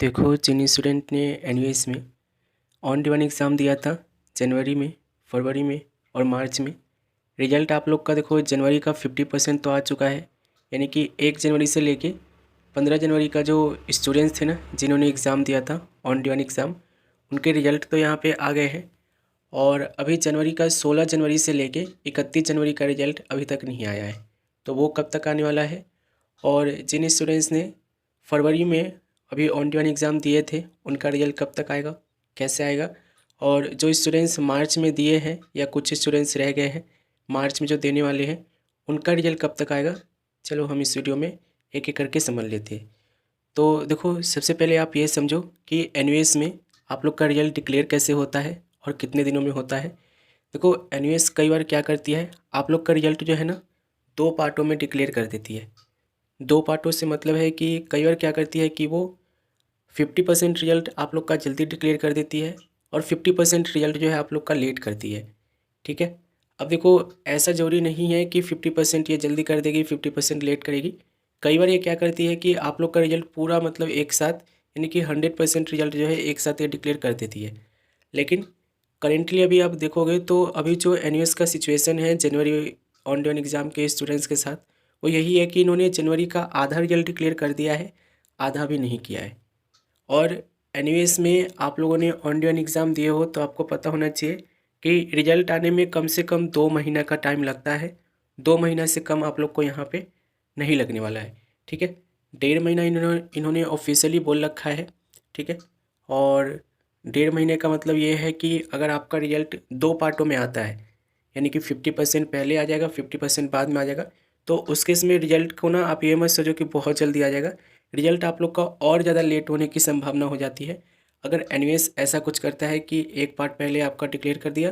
देखो, जिन स्टूडेंट ने एनयूएस में ऑन डिमांड एग्ज़ाम दिया था जनवरी में, फरवरी में और मार्च में, रिजल्ट आप लोग का देखो जनवरी का 50% तो आ चुका है। यानी कि 1 जनवरी से लेके 15 जनवरी का जो स्टूडेंट्स थे ना, जिन्होंने एग्ज़ाम दिया था ऑन डिमांड एग्ज़ाम, उनके रिजल्ट तो यहाँ पे आ गए हैं। और अभी जनवरी का 16 जनवरी से लेके 31 जनवरी का रिजल्ट अभी तक नहीं आया है। तो वो कब तक आने वाला है? और जिन स्टूडेंट्स ने फरवरी में अभी ऑन डिमांड एग्ज़ाम दिए थे, उनका रिजल्ट कब तक आएगा, कैसे आएगा? और जो स्टूडेंट्स मार्च में दिए हैं या कुछ स्टूडेंट्स रह गए हैं मार्च में जो देने वाले हैं, उनका रिजल्ट कब तक आएगा? चलो हम इस वीडियो में एक एक करके समझ लेते हैं। तो देखो, सबसे पहले आप ये समझो कि एनयूएस में आप लोग का रिजल्ट डिक्लेयर कैसे होता है और कितने दिनों में होता है। देखो, एनयूएस कई बार क्या करती है, आप लोग का रिजल्ट जो है ना, 2 पार्टों में डिक्लेयर कर देती है। 2 पार्टों से मतलब है कि कई बार क्या करती है कि वो 50% रिजल्ट आप लोग का जल्दी डिक्लेयर कर देती है और 50% रिजल्ट जो है आप लोग का लेट करती है। ठीक है। अब देखो, ऐसा ज़रूरी नहीं है कि 50% ये जल्दी कर देगी, 50% लेट करेगी। कई बार ये क्या करती है कि आप लोग का रिजल्ट पूरा मतलब एक साथ, यानी कि 100% रिजल्ट जो है एक साथ ये डिक्लेयर कर देती है। लेकिन करेंटली अभी आप देखोगे तो अभी जो एनयूएस का सिचुएशन है जनवरी ऑन डिमांड एग्ज़ाम के स्टूडेंट्स के साथ, वो यही है कि इन्होंने जनवरी का आधा रिजल्ट डिक्लेयर कर दिया है, आधा भी नहीं किया है। और एनयूएस में आप लोगों ने ऑन डिमांड एग्ज़ाम दिए हो तो आपको पता होना चाहिए कि रिजल्ट आने में कम से कम 2 महीना का टाइम लगता है। 2 महीना से कम आप लोग को यहाँ पे नहीं लगने वाला है। ठीक है। 1.5 महीना इन्होंने ऑफिशियली बोल रखा है। ठीक है। और 1.5 महीने का मतलब ये है कि अगर आपका रिजल्ट 2 पार्टों में आता है, यानी कि 50% पहले आ जाएगा, 50% बाद में आ जाएगा, तो उस केस में रिजल्ट को ना आप ये मत सोचो कि बहुत जल्दी आ जाएगा। रिजल्ट आप लोग का और ज़्यादा लेट होने की संभावना हो जाती है। अगर एनयूएस ऐसा कुछ करता है कि एक पार्ट पहले आपका डिक्लेयर कर दिया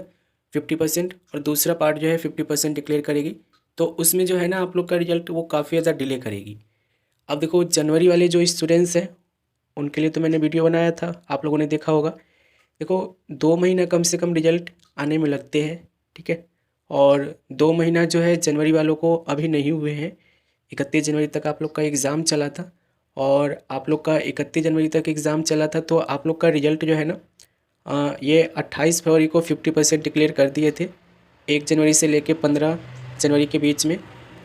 50% और दूसरा पार्ट जो है 50% डिक्लेयर करेगी, तो उसमें जो है ना आप लोग का रिजल्ट वो काफ़ी ज़्यादा डिले करेगी। अब देखो, जनवरी वाले जो स्टूडेंट्स हैं उनके लिए तो मैंने वीडियो बनाया था, आप लोगों ने देखा होगा। देखो, 2 महीना कम से कम रिजल्ट आने में लगते हैं। ठीक है। और 2 महीना जो है जनवरी वालों को अभी नहीं हुए हैं। 31 जनवरी तक आप लोग का एग्ज़ाम चला था और आप लोग का 31 जनवरी तक एग्ज़ाम चला था, तो आप लोग का रिजल्ट जो है ना, ये 28 फरवरी को 50% डिक्लेयर कर दिए थे, 1 जनवरी से लेके 15 जनवरी के बीच में।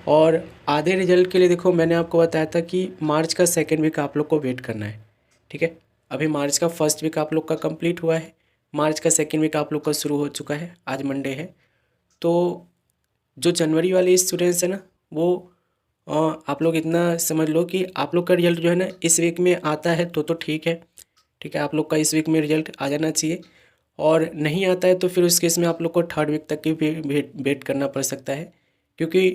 और आधे रिजल्ट के लिए देखो, मैंने आपको बताया था कि मार्च का सेकेंड वीक आप लोग को वेट करना है। ठीक है। अभी मार्च का फर्स्ट वीक आप लोग का कंप्लीट हुआ है, मार्च का सेकेंड वीक आप लोग का शुरू हो चुका है, आज मंडे है। तो जो जनवरी वाले स्टूडेंट्स हैं ना, वो आप लोग इतना समझ लो कि आप लोग का रिजल्ट जो है ना इस वीक में आता है तो ठीक है। ठीक है, आप लोग का इस वीक में रिजल्ट आ जाना चाहिए। और नहीं आता है तो फिर उस केस में आप लोग को थर्ड वीक तक की भी वेट करना पड़ सकता है, क्योंकि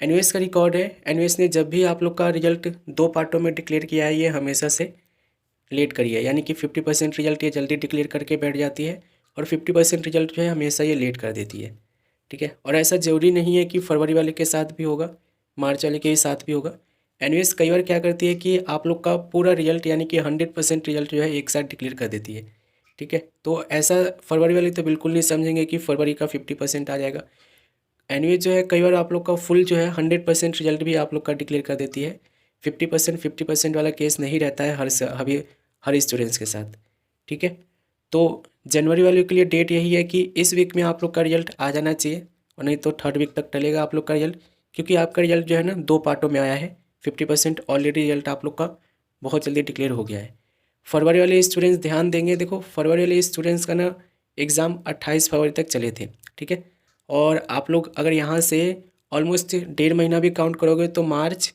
एनयूएस का रिकॉर्ड है, एनयूएस ने जब भी आप लोग का रिजल्ट 2 पार्टों में डिक्लेयर किया है, ये हमेशा से लेट करी है। यानी कि 50% रिजल्ट ये जल्दी डिक्लेयर करके बैठ जाती है और 50% रिजल्ट जो है हमेशा ये लेट कर देती है। ठीक है। और ऐसा ज़रूरी नहीं है कि फरवरी वाले के साथ भी होगा, मार्च वाले के साथ भी होगा। एनयूएस कई बार क्या करती है कि आप लोग का पूरा रिजल्ट, यानी कि 100% रिजल्ट जो है एक साथ डिक्लेयर कर देती है। ठीक है। तो ऐसा फरवरी वाले तो बिल्कुल नहीं समझेंगे कि फरवरी का 50% आ जाएगा। एनयूएस जो है कई बार आप लोग का फुल जो है 100% रिजल्ट भी आप लोग का डिक्लेयर कर देती है। 50% वाला केस नहीं रहता है हर स्टूडेंट्स के साथ। ठीक है। तो जनवरी वाले के लिए डेट यही है कि इस वीक में आप लोग का रिजल्ट आ जाना चाहिए, और नहीं तो थर्ड वीक तक टलेगा आप लोग का रिजल्ट, क्योंकि आपका रिजल्ट जो है ना 2 पार्टों में आया है। 50% ऑलरेडी रिजल्ट आप लोग का बहुत जल्दी डिक्लेयर हो गया है। फरवरी वाले स्टूडेंट्स ध्यान देंगे। देखो, फरवरी वाले स्टूडेंट्स का ना एग्ज़ाम 28 फरवरी तक चले थे। ठीक है। और आप लोग अगर यहाँ से ऑलमोस्ट 1.5 महीना भी काउंट करोगे तो मार्च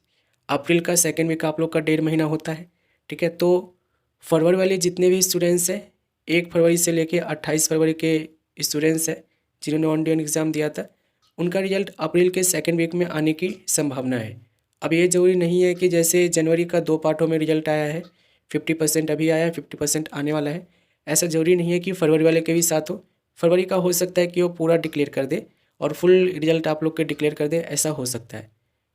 अप्रैल का सेकेंड वीक आप लोग का 1.5 महीना होता है। ठीक है। तो फरवरी वाले जितने भी स्टूडेंट्स हैं, 1 फरवरी से लेके 28 फरवरी के स्टूडेंट्स हैं जिन्होंने ऑन डिमांड एग्ज़ाम दिया था, उनका रिजल्ट अप्रैल के सेकेंड वीक में आने की संभावना है। अब ये ज़रूरी नहीं है कि जैसे जनवरी का 2 पार्टों में रिजल्ट आया है, 50% अभी आया है, 50% आने वाला है, ऐसा ज़रूरी नहीं है कि फरवरी वाले के भी साथ हो। फरवरी का हो सकता है कि वो पूरा डिक्लेयर कर दे और फुल रिजल्ट आप लोग के डिक्लेयर कर दे, ऐसा हो सकता है।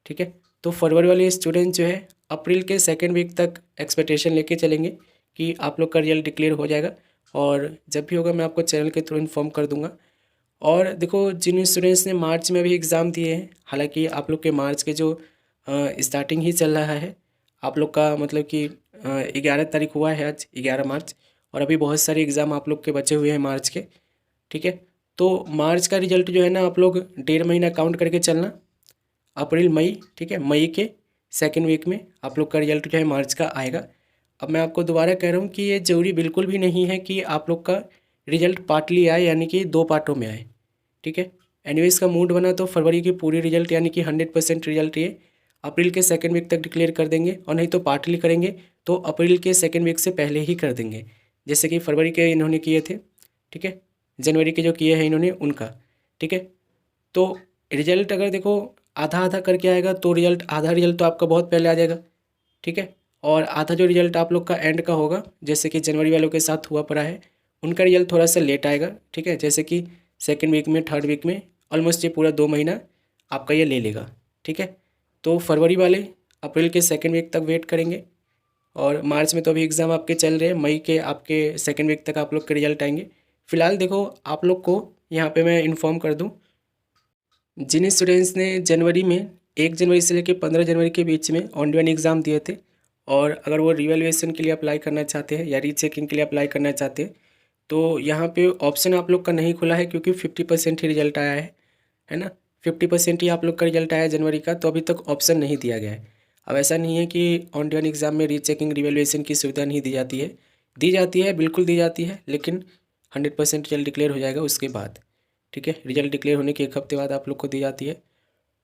ठीक है। तो फरवरी वाले स्टूडेंट जो है अप्रैल के सेकेंड वीक तक एक्सपेक्टेशन लेके चलेंगे कि आप लोग का रिजल्ट डिक्लेयर हो जाएगा, और जब भी होगा मैं आपको चैनल के थ्रू इन्फॉर्म कर दूंगा। और देखो, जिन स्टूडेंट्स ने मार्च में अभी एग्ज़ाम दिए हैं, हालांकि आप लोग के मार्च के जो स्टार्टिंग ही चल रहा है, आप लोग का मतलब कि 11 तारीख हुआ है, आज 11 मार्च, और अभी बहुत सारे एग्ज़ाम आप लोग के बचे हुए हैं मार्च के। ठीक है, तो मार्च का रिजल्ट जो है ना आप लोग 1.5 महीना काउंट करके चलना, अप्रैल मई, ठीक है, मई के सेकेंड वीक में आप लोग का रिजल्ट जो है मार्च का आएगा। अब मैं आपको दोबारा कह रहा हूँ कि ये ज़रूरी बिल्कुल भी नहीं है कि आप लोग का रिजल्ट पार्टली आए, यानी कि 2 पार्टों में आए। ठीक है, एनीवेज का मूड बना तो फरवरी की पूरी रिजल्ट यानी कि 100% रिजल्ट ये अप्रैल के सेकेंड वीक तक डिक्लेयर कर देंगे, और नहीं तो पार्टली करेंगे तो अप्रैल के सेकेंड वीक से पहले ही कर देंगे, जैसे कि फरवरी के इन्होंने किए थे। ठीक है, जनवरी के जो किए हैं इन्होंने उनका। ठीक है, तो रिजल्ट अगर देखो आधा आधा करके आएगा तो रिजल्ट, आधा रिजल्ट तो आपका बहुत पहले आ जाएगा। ठीक है, और आधा जो रिजल्ट आप लोग का एंड का होगा, जैसे कि जनवरी वालों के साथ हुआ पड़ा है, उनका रिजल्ट थोड़ा सा लेट आएगा। ठीक है, जैसे कि सेकेंड वीक में, थर्ड वीक में, ऑलमोस्ट ये पूरा 2 महीना आपका ये ले लेगा। ठीक है, तो फरवरी वाले अप्रैल के सेकेंड वीक तक वेट करेंगे, और मार्च में तो अभी एग्ज़ाम आपके चल रहे हैं, मई के आपके सेकेंड वीक तक आप लोग के रिजल्ट आएंगे। फिलहाल देखो आप लोग को यहाँ पे मैं इन्फॉर्म कर दूँ, जिन स्टूडेंट्स ने जनवरी में 1 जनवरी से लेकर 15 जनवरी के बीच में ऑन डिमांड एग्ज़ाम दिए थे, और अगर वो रिवैल्यूएशन के लिए अप्लाई करना चाहते हैं या रीचेकिंग के लिए अप्लाई करना चाहते हैं, तो यहाँ पे ऑप्शन आप लोग का नहीं खुला है, क्योंकि 50% ही रिजल्ट आया है ना। 50% ही आप लोग का रिजल्ट आया है जनवरी का, तो अभी तक ऑप्शन नहीं दिया गया है। अब ऐसा नहीं है कि ऑन डिमांड एग्ज़ाम में रीचेकिंग रिवैल्यूएशन की सुविधा नहीं दी जाती है, दी जाती है, बिल्कुल दी जाती है, लेकिन 100% रिजल्ट डिक्लेयर हो जाएगा उसके बाद। ठीक है, रिजल्ट डिक्लेयर होने के 1 हफ्ते बाद आप लोग को दी जाती है।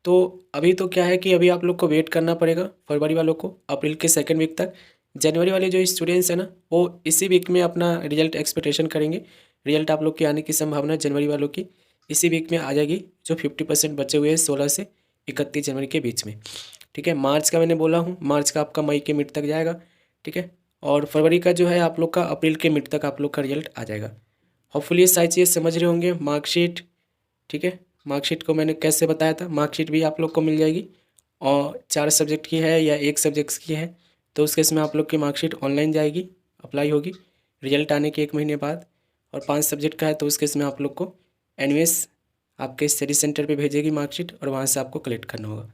तो अभी तो क्या है कि अभी आप लोग को वेट करना पड़ेगा फरवरी वालों को अप्रैल के सेकेंड वीक तक। जनवरी वाले जो स्टूडेंट्स हैं ना, वो इसी वीक में अपना रिजल्ट एक्सपेक्टेशन करेंगे। रिजल्ट आप लोग के आने की संभावना जनवरी वालों की इसी वीक में आ जाएगी, जो 50% बचे हुए हैं 16 से 31 जनवरी के बीच में। ठीक है, मार्च का मैंने बोला हूँ, मार्च का आपका मई के मिड तक जाएगा। ठीक है, और फरवरी का जो है आप लोग का अप्रैल के मिड तक आप लोग का रिजल्ट आ जाएगा। होपफुली ये सारी चीज़ें समझ रहे होंगे। मार्कशीट, ठीक है, मार्कशीट को मैंने कैसे बताया था, मार्कशीट भी आप लोग को मिल जाएगी, और 4 सब्जेक्ट की है या 1 सब्जेक्ट की है तो उस केस में आप लोग की मार्कशीट ऑनलाइन जाएगी, अप्लाई होगी रिजल्ट आने के 1 महीने बाद। और 5 सब्जेक्ट का है तो उस केस में आप लोग को एनवेस आपके स्टडी सेंटर पे भेजेगी मार्कशीट, और वहाँ से आपको कलेक्ट करना होगा।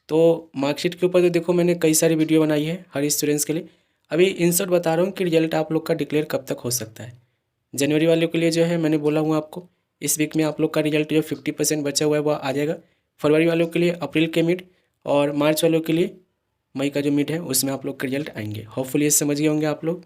तो मार्कशीट के ऊपर तो देखो मैंने कई सारी वीडियो बनाई है हर स्टूडेंट्स के लिए। अभी इन शॉर्ट बता रहा हूँ कि रिजल्ट आप लोग का डिक्लेयर कब तक हो सकता है। जनवरी वालों के लिए जो है मैंने बोला हूँ आपको, इस वीक में आप लोग का रिजल्ट जो 50% बचा हुआ है वो आ जाएगा। फरवरी वालों के लिए अप्रैल के मिड, और मार्च वालों के लिए मई का जो मिड है उसमें आप लोग के रिजल्ट आएंगे। होपफुली ये समझ गए होंगे आप लोग।